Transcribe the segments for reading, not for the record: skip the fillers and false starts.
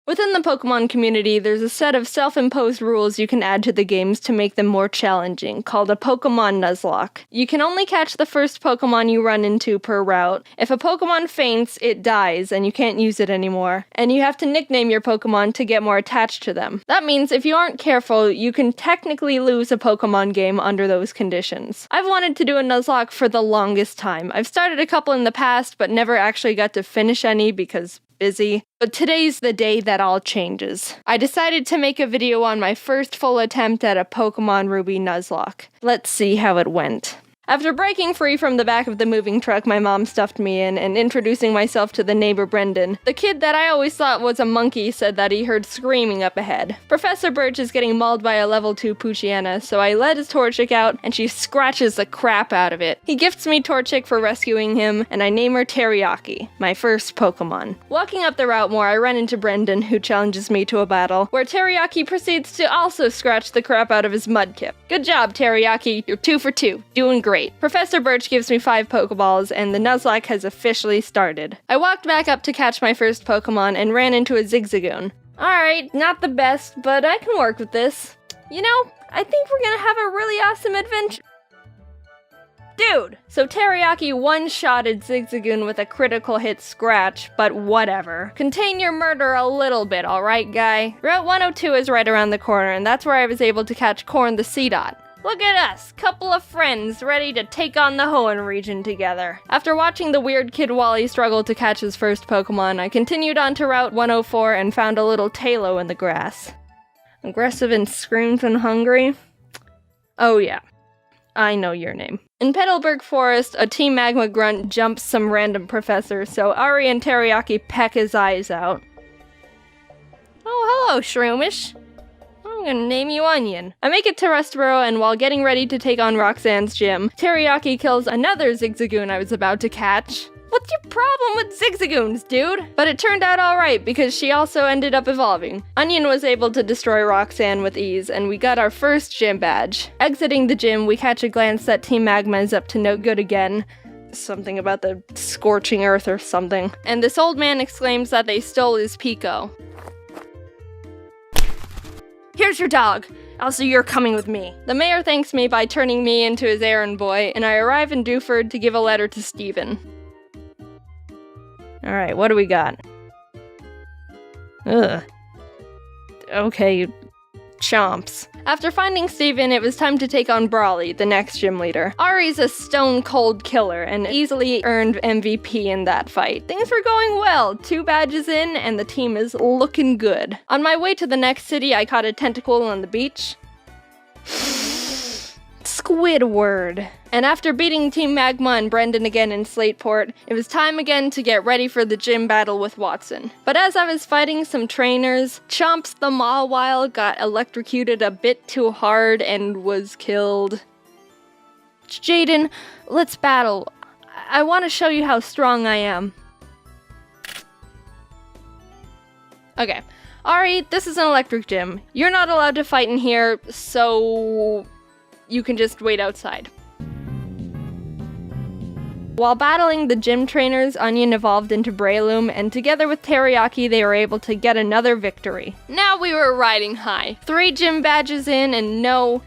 Within the Pokemon community, there's a set of self-imposed rules you can add to the games to make them more challenging, called a Pokemon Nuzlocke. You can only catch the first Pokemon you run into per route. If a Pokemon faints, it dies, and you can't use it anymore. And you have to nickname your Pokemon to get more attached to them. That means if you aren't careful, you can technically lose a Pokemon game under those conditions. I've wanted to do a Nuzlocke for the longest time. I've started a couple in the past, but never actually got to finish any because busy. But today's the day that all changes. I decided to make a video on my first full attempt at a Pokemon Ruby Nuzlocke. Let's see how it went. After breaking free from the back of the moving truck my mom stuffed me in and introducing myself to the neighbor Brendan, the kid that I always thought was a monkey said that he heard screaming up ahead. Professor Birch is getting mauled by a level 2 Poochyena, so I let his Torchic out and she scratches the crap out of it. He gifts me Torchic for rescuing him, and I name her Teriyaki, my first Pokemon. Walking up the route more, I run into Brendan, who challenges me to a battle, where Teriyaki proceeds to also scratch the crap out of his Mudkip. Good job, Teriyaki, you're 2 for 2, doing great. Professor Birch gives me 5 Pokeballs, and the Nuzlocke has officially started. I walked back up to catch my first Pokemon and ran into a Zigzagoon. Alright, not the best, but I can work with this. You know, I think we're gonna have a really awesome adventure. Dude! So Teriyaki one-shotted Zigzagoon with a critical hit scratch, but whatever. Contain your murder a little bit, alright, guy? Route 102 is right around the corner, and that's where I was able to catch Corn the Seedot. Look at us, couple of friends ready to take on the Hoenn region together. After watching the weird kid Wally struggle to catch his first Pokemon, I continued on to Route 104 and found a little Talo in the grass. Aggressive and screams and hungry? Oh yeah, I know your name. In Petalburg Forest, a Team Magma grunt jumps some random professor, so Ari and Teriyaki peck his eyes out. Oh, hello, Shroomish. I'm gonna name you Onion. I make it to Rustboro, and while getting ready to take on Roxanne's gym, Teriyaki kills another Zigzagoon I was about to catch. What's your problem with Zigzagoons, dude? But it turned out alright, because she also ended up evolving. Onion was able to destroy Roxanne with ease, and we got our first gym badge. Exiting the gym, we catch a glance that Team Magma is up to no good again. Something about the scorching earth or something. And this old man exclaims that they stole his Pico. Here's your dog. Also, you're coming with me. The mayor thanks me by turning me into his errand boy, and I arrive in Dewford to give a letter to Stephen. Alright, what do we got? Ugh. Okay, chomps. After finding Steven, it was time to take on Brawly, the next gym leader. Ari's a stone-cold killer and easily earned MVP in that fight. Things were going well, 2 badges in, and the team is looking good. On my way to the next city, I caught a tentacle on the beach. Squidward. And after beating Team Magma and Brendan again in Slateport, it was time again to get ready for the gym battle with Watson. But as I was fighting some trainers, Chomps the Mawile got electrocuted a bit too hard and was killed. Jaden, let's battle. I want to show you how strong I am. Okay. Ari, this is an electric gym. You're not allowed to fight in here, so you can just wait outside. While battling the gym trainers, Onion evolved into Breloom, and together with Teriyaki, they were able to get another victory. Now we were riding high. 3 gym badges in and no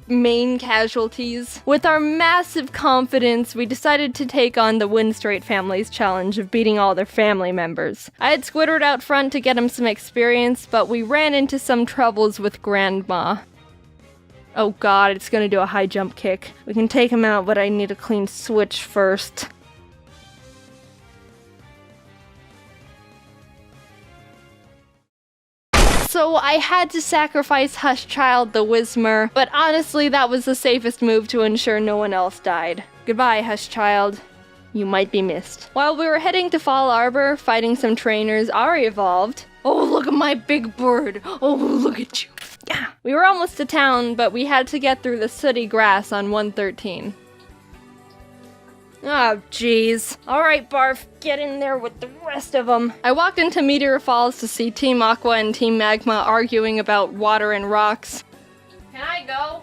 main casualties. With our massive confidence, we decided to take on the Windstrait family's challenge of beating all their family members. I had Squidward out front to get him some experience, but we ran into some troubles with Grandma. Oh god, it's gonna do a high jump kick. We can take him out, but I need a clean switch first. So I had to sacrifice Hushchild the Whismer, but honestly that was the safest move to ensure no one else died. Goodbye, Hushchild. You might be missed. While we were heading to Fall Arbor, fighting some trainers, Ari evolved. Oh, look at my big bird. Oh, look at you. Yeah. We were almost to town, but we had to get through the sooty grass on 113. Oh, jeez. Alright, Barf, get in there with the rest of them. I walked into Meteor Falls to see Team Aqua and Team Magma arguing about water and rocks. Can I go?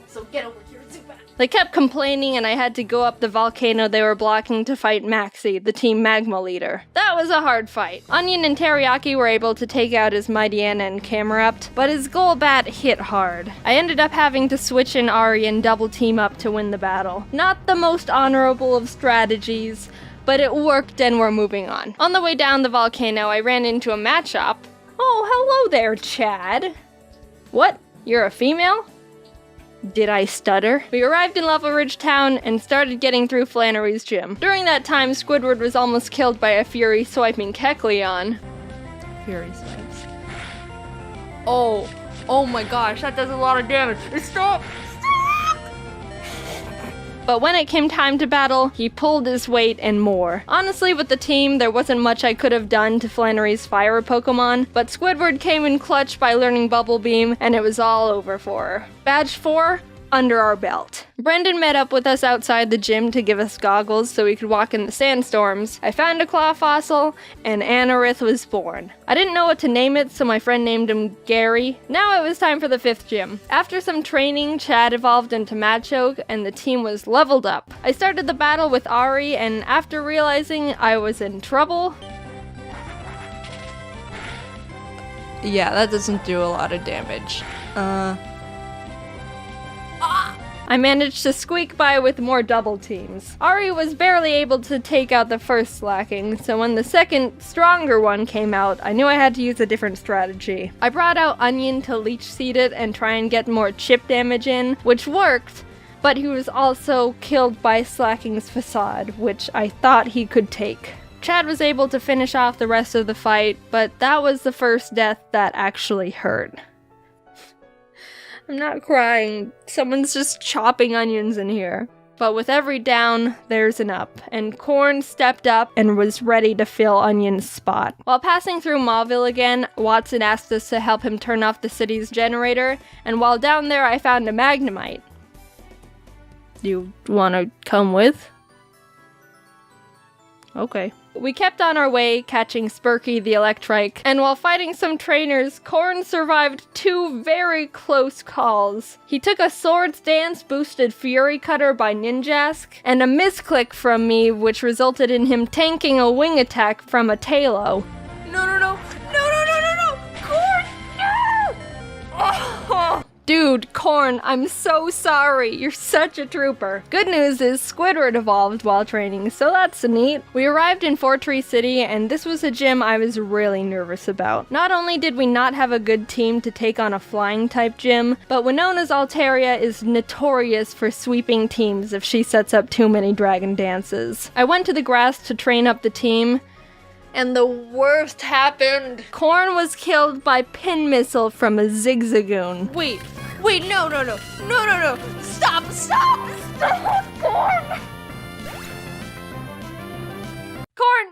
So get over here, Zubat. They kept complaining and I had to go up the volcano they were blocking to fight Maxie, the team magma leader. That was a hard fight. Onion and Teriyaki were able to take out his Mighty Anna and Camerupt, but his Golbat hit hard. I ended up having to switch in Ari and double team up to win the battle. Not the most honorable of strategies, but it worked and we're moving on. On the way down the volcano, I ran into a match shop. Oh, hello there, Chad. What? You're a female? Did I stutter? We arrived in Level Ridge Town and started getting through Flannery's gym. During that time, Squidward was almost killed by a Fury swiping Kecleon. Fury swipes. Oh my gosh, that does a lot of damage. Stop! But when it came time to battle, he pulled his weight and more. Honestly, with the team, there wasn't much I could have done to Flannery's fire Pokemon, but Squidward came in clutch by learning Bubble Beam, and it was all over for her. Badge 4, under our belt. Brendan met up with us outside the gym to give us goggles so we could walk in the sandstorms. I found a claw fossil, and Anorith was born. I didn't know what to name it, so my friend named him Gary. Now it was time for the 5th gym. After some training, Chad evolved into Machoke, and the team was leveled up. I started the battle with Ari, and after realizing I was in trouble... Yeah, that doesn't do a lot of damage. I managed to squeak by with more double teams. Ari was barely able to take out the first slacking, so when the second, stronger one came out, I knew I had to use a different strategy. I brought out Onion to leech seed it and try and get more chip damage in, which worked, but he was also killed by Slacking's Facade, which I thought he could take. Chad was able to finish off the rest of the fight, but that was the first death that actually hurt. I'm not crying. Someone's just chopping onions in here. But with every down, there's an up, and Corn stepped up and was ready to fill Onion's spot. While passing through Mauville again, Watson asked us to help him turn off the city's generator, and while down there I found a Magnemite. You wanna come with? Okay. We kept on our way, catching Spurky the Electrike, and while fighting some trainers, Corn survived 2 very close calls. He took a Swords Dance boosted Fury Cutter by Ninjask, and a misclick from me which resulted in him tanking a wing attack from a Talo. No! Corn, no! Oh. Dude, Corn, I'm so sorry. You're such a trooper. Good news is Squidward evolved while training, so that's neat. We arrived in Fortree City, and this was a gym I was really nervous about. Not only did we not have a good team to take on a flying-type gym, but Winona's Altaria is notorious for sweeping teams if she sets up too many dragon dances. I went to the grass to train up the team, and the worst happened. Corn was killed by Pin Missile from a Zigzagoon. Wait, no. Stop, Corn!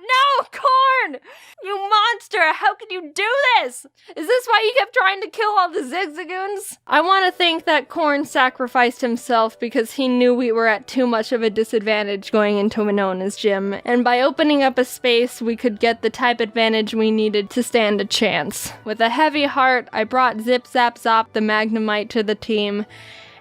Corn! You monster! How could you do this? Is this why you kept trying to kill all the Zigzagoons? I want to think that Corn sacrificed himself because he knew we were at too much of a disadvantage going into Winona's gym, and by opening up a space, we could get the type advantage we needed to stand a chance. With a heavy heart, I brought Zip Zap Zop the Magnemite to the team,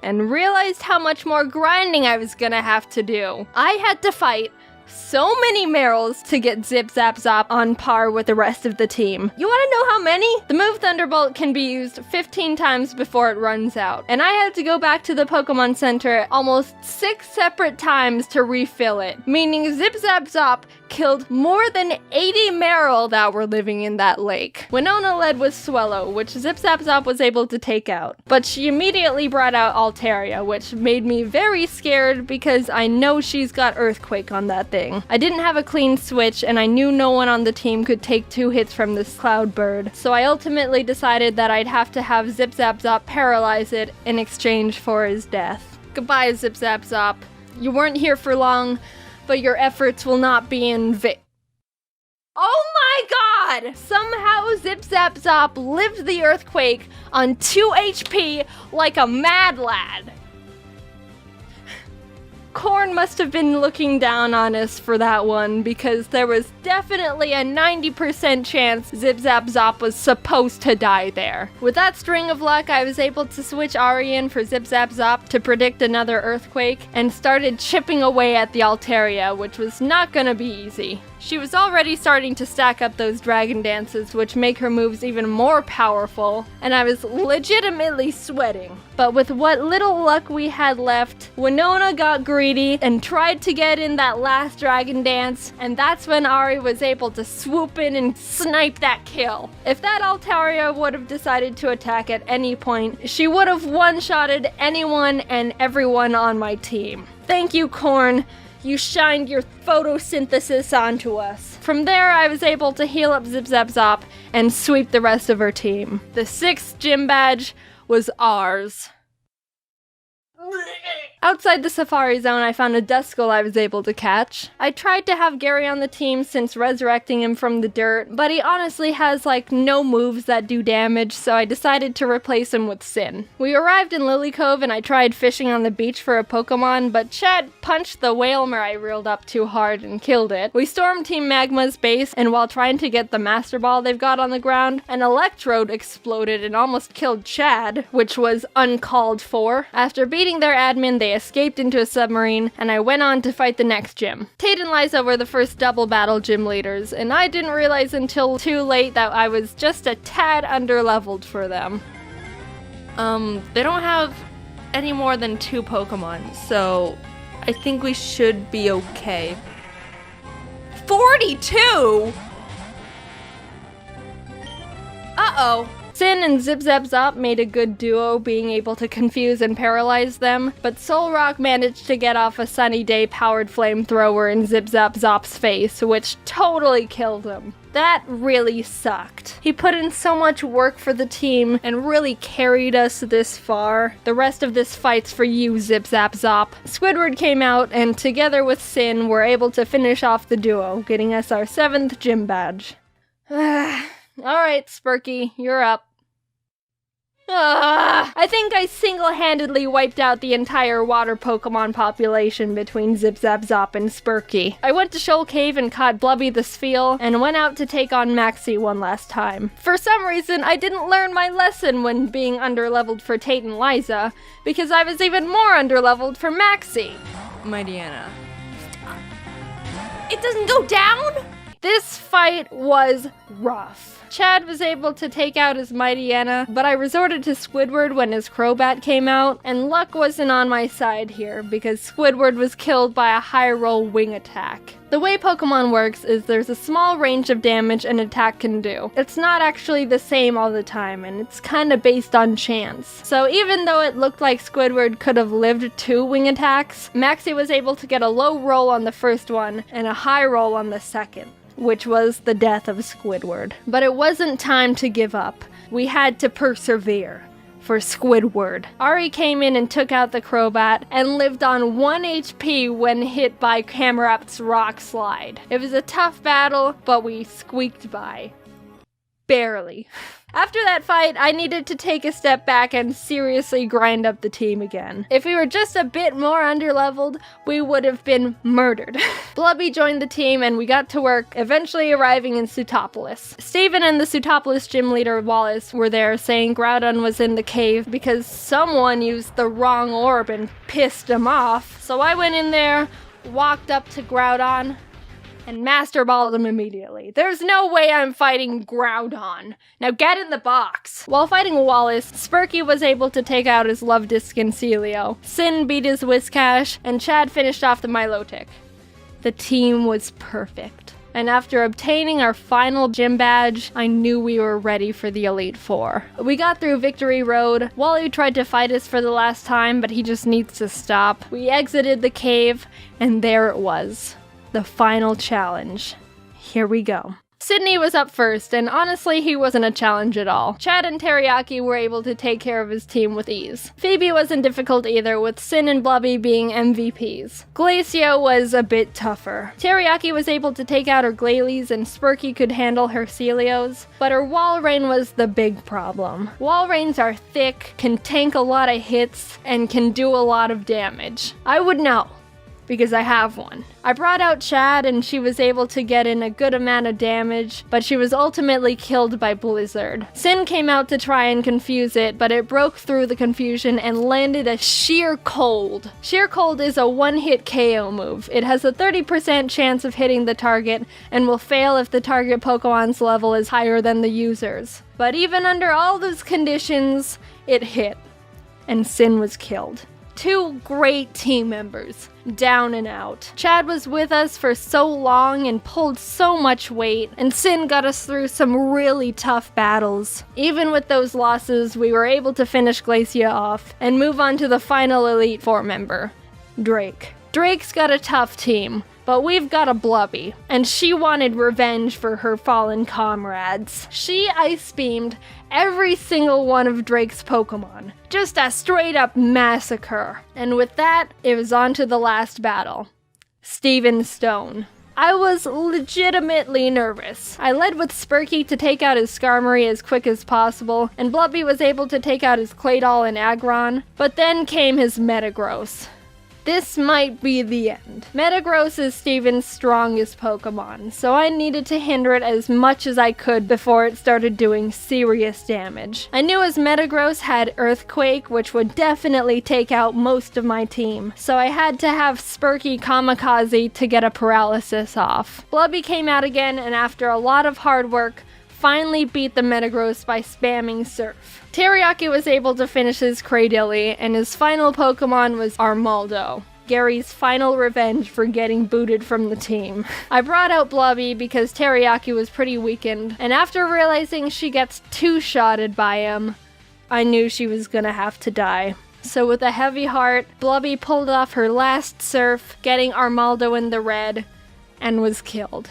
and realized how much more grinding I was gonna have to do. I had to fight so many Merrills to get Zip Zap Zop on par with the rest of the team. You wanna know how many? The move Thunderbolt can be used 15 times before it runs out, and I had to go back to the Pokemon Center almost 6 separate times to refill it, meaning Zip Zap Zop killed more than 80 Marill that were living in that lake. Winona led with Swellow, which Zip Zap Zop was able to take out, but she immediately brought out Altaria, which made me very scared because I know she's got Earthquake on that thing. I didn't have a clean switch, and I knew no one on the team could take 2 hits from this Cloud Bird, so I ultimately decided that I'd have to have Zip Zap Zop paralyze it in exchange for his death. Goodbye, Zip Zap Zop. You weren't here for long, but your efforts will not be in vain. Oh my god! Somehow Zip Zap Zop lived the earthquake on 2 HP like a mad lad. Corn must have been looking down on us for that one, because there was definitely a 90% chance Zip Zap Zop was supposed to die there. With that string of luck, I was able to switch Ari in for Zip Zap Zop to predict another earthquake, and started chipping away at the Altaria, which was not gonna be easy. She was already starting to stack up those dragon dances, which make her moves even more powerful, and I was legitimately sweating. But with what little luck we had left, Winona got greedy and tried to get in that last dragon dance, and that's when Ari was able to swoop in and snipe that kill. If that Altaria would have decided to attack at any point, she would have one-shotted anyone and everyone on my team. Thank you, Corn. You shined your photosynthesis onto us. From there, I was able to heal up Zip Zap Zop and sweep the rest of her team. The 6th gym badge was ours. Outside the Safari Zone, I found a Duskull I was able to catch. I tried to have Gary on the team since resurrecting him from the dirt, but he honestly has like no moves that do damage, so I decided to replace him with Sin. We arrived in Lily Cove and I tried fishing on the beach for a Pokemon, but Chad punched the Whalmer I reeled up too hard and killed it. We stormed Team Magma's base, and while trying to get the Master Ball they've got on the ground, an Electrode exploded and almost killed Chad, which was uncalled for. After beating their admin, they escaped into a submarine, and I went on to fight the next gym. Tate and Liza were the first double battle gym leaders, and I didn't realize until too late that I was just a tad underleveled for them. They don't have any more than 2 Pokemon, so I think we should be okay. 42?! Uh-oh. Sin and Zip Zap Zop made a good duo, being able to confuse and paralyze them, but Solrock managed to get off a Sunny Day powered flamethrower in Zip Zap Zop's face, which totally killed him. That really sucked. He put in so much work for the team and really carried us this far. The rest of this fight's for you, Zip Zap Zop. Squidward came out, and together with Sin, were able to finish off the duo, getting us our 7th gym badge. Alright, Spurky, you're up. I think I single-handedly wiped out the entire water Pokemon population between Zip Zap Zop and Spurky. I went to Shoal Cave and caught Blubby the Spheal, and went out to take on Maxie one last time. For some reason, I didn't learn my lesson when being underleveled for Tate and Liza, because I was even more underleveled for Maxie. Mightyena. It doesn't go down?! This fight was rough. Chad was able to take out his Mightyena, but I resorted to Squidward when his Crobat came out, and luck wasn't on my side here, because Squidward was killed by a high roll wing attack. The way Pokemon works is there's a small range of damage an attack can do. It's not actually the same all the time, and it's kinda based on chance. So even though it looked like Squidward could have lived 2 wing attacks, Maxie was able to get a low roll on the first one, and a high roll on the second, which was the death of Squidward. But it wasn't time to give up. We had to persevere. For Squidward. Ari came in and took out the Crobat, and lived on 1 HP when hit by Camerap's Rock Slide. It was a tough battle, but we squeaked by. Barely. After that fight, I needed to take a step back and seriously grind up the team again. If we were just a bit more underleveled, we would have been murdered. Blubby joined the team and we got to work, eventually arriving in Sutopolis. Steven and the Sutopolis gym leader Wallace were there, saying Groudon was in the cave because someone used the wrong orb and pissed him off. So I went in there, walked up to Groudon, and Master Balled him immediately. There's no way I'm fighting Groudon. Now get in the box. While fighting Wallace, Spurky was able to take out his Luvdisc and Celio. Sin beat his Whiscash, and Chad finished off the Milotic. The team was perfect. And after obtaining our final gym badge, I knew we were ready for the Elite Four. We got through Victory Road. Wally tried to fight us for the last time, but he just needs to stop. We exited the cave, and there it was. The final challenge. Here we go. Sydney was up first, and honestly, he wasn't a challenge at all. Chad and Teriyaki were able to take care of his team with ease. Phoebe wasn't difficult either, with Sin and Blubby being MVPs. Glacio was a bit tougher. Teriyaki was able to take out her Glalie, and Spurky could handle her Celios, but her Walrein was the big problem. Walreins are thick, can tank a lot of hits, and can do a lot of damage. I would know. because I have one. I brought out Chad and she was able to get in a good amount of damage, but she was ultimately killed by Blizzard. Sin came out to try and confuse it, but it broke through the confusion and landed a Sheer Cold. Sheer Cold is a one-hit KO move. It has a 30% chance of hitting the target and will fail if the target Pokemon's level is higher than the user's. But even under all those conditions, it hit, and Sin was killed. Two great team members, down and out. Chad was with us for so long and pulled so much weight, and Sin got us through some really tough battles. Even with those losses, we were able to finish Glacia off and move on to the final Elite Four member, Drake. Drake's got a tough team, but we've got a Blubby, and she wanted revenge for her fallen comrades. She ice beamed every single one of Drake's Pokemon. Just a straight up massacre. And with that, it was on to the last battle. Steven Stone. I was legitimately nervous. I led with Spurky to take out his Skarmory as quick as possible, and Blubby was able to take out his Claydol and Aggron, but then came his Metagross. This might be the end. Metagross is Steven's strongest Pokemon, so I needed to hinder it as much as I could before it started doing serious damage. I knew his Metagross had Earthquake, which would definitely take out most of my team, so I had to have Spurky Kamikaze to get a paralysis off. Blubby came out again, and after a lot of hard work, finally beat the Metagross by spamming Surf. Teriyaki was able to finish his Cradily, and his final Pokemon was Armaldo, Gary's final revenge for getting booted from the team. I brought out Blubby because Teriyaki was pretty weakened, and after realizing she gets two-shotted by him, I knew she was gonna have to die. So with a heavy heart, Blubby pulled off her last Surf, getting Armaldo in the red, and was killed.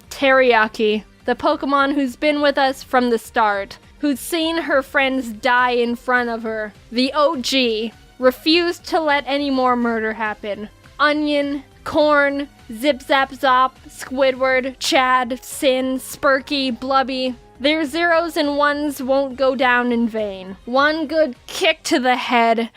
Teriyaki, the Pokemon who's been with us from the start, who'd seen her friends die in front of her, the OG, refused to let any more murder happen. Onion, Corn, Zip Zap Zop, Squidward, Chad, Sin, Spurky, Blubby. Their zeros and ones won't go down in vain. One good kick to the head,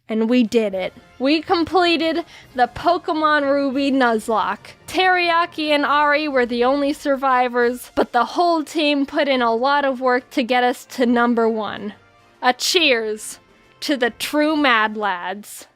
and we did it. We completed the Pokemon Ruby Nuzlocke. Teriyaki and Ari were the only survivors, but the whole team put in a lot of work to get us to number 1. A cheers to the true Mad Lads.